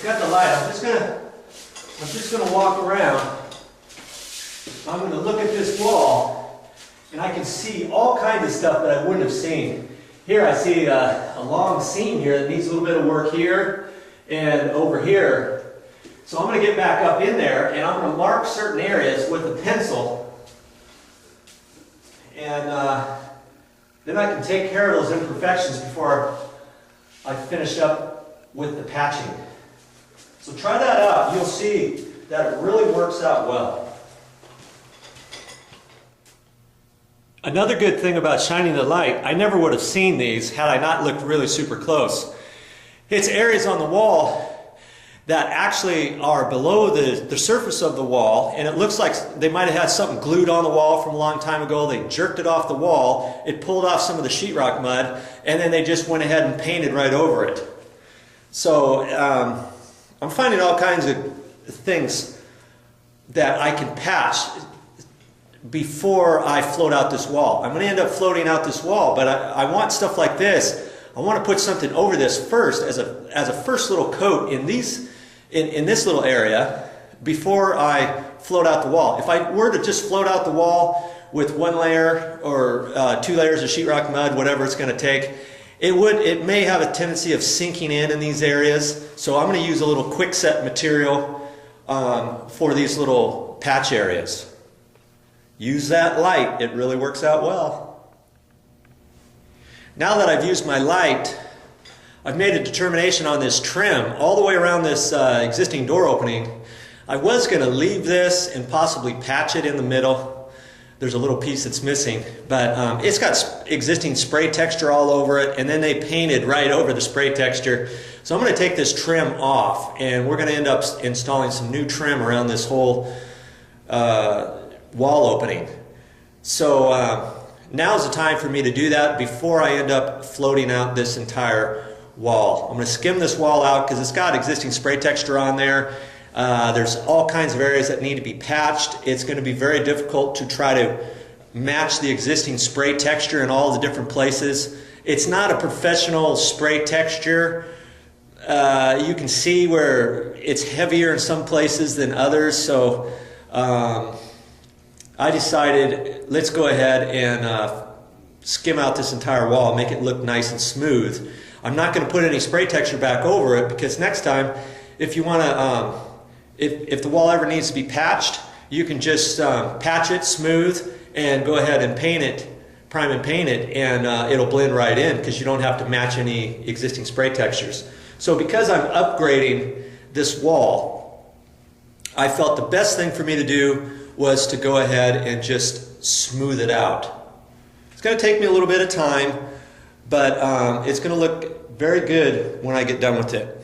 I've got the light. I'm just gonna walk around. I'm gonna look at this wall, and I can see all kinds of stuff that I wouldn't have seen. Here I see a long seam here that needs a little bit of work here and over here. So I'm going to get back up in there, and I'm going to mark certain areas with a pencil, and then I can take care of those imperfections before I finish up with the patching. So try that out. You'll see that it really works out well. Another good thing about shining the light, I never would have seen these had I not looked really super close. It's areas on the wall that actually are below the surface of the wall, and it looks like they might have had something glued on the wall from a long time ago. They jerked it off the wall, it pulled off some of the sheetrock mud, and then they just went ahead and painted right over it. So I'm finding all kinds of things that I can patch before I float out this wall. I'm going to end up floating out this wall, but I want stuff like this. I want to put something over this first as a first little coat in this little area before I float out the wall. If I were to just float out the wall with one layer or 2 layers of sheetrock mud, whatever it's going to take, it may have a tendency of sinking in these areas. So I'm going to use a little quick set material for these little patch areas. Use that light, it really works out well. Now that I've used my light, I've made a determination on this trim all the way around this existing door opening. I was going to leave this and possibly patch it in the middle. There's a little piece that's missing, but it's got existing spray texture all over it, and then they painted right over the spray texture. So I'm going to take this trim off, and we're going to end up installing some new trim around this whole wall opening. So now's the time for me to do that before I end up floating out this entire wall. I'm going to skim this wall out because it's got existing spray texture on there. There's all kinds of areas that need to be patched. It's going to be very difficult to try to match the existing spray texture in all the different places. It's not a professional spray texture. You can see where it's heavier in some places than others, so I decided let's go ahead and skim out this entire wall, make it look nice and smooth. I'm not going to put any spray texture back over it because next time, if you want to, if the wall ever needs to be patched, you can just patch it smooth and go ahead and paint it, prime and paint it, and it'll blend right in because you don't have to match any existing spray textures. So because I'm upgrading this wall, I felt the best thing for me to do was to go ahead and just smooth it out. It's going to take me a little bit of time, but it's going to look very good when I get done with it.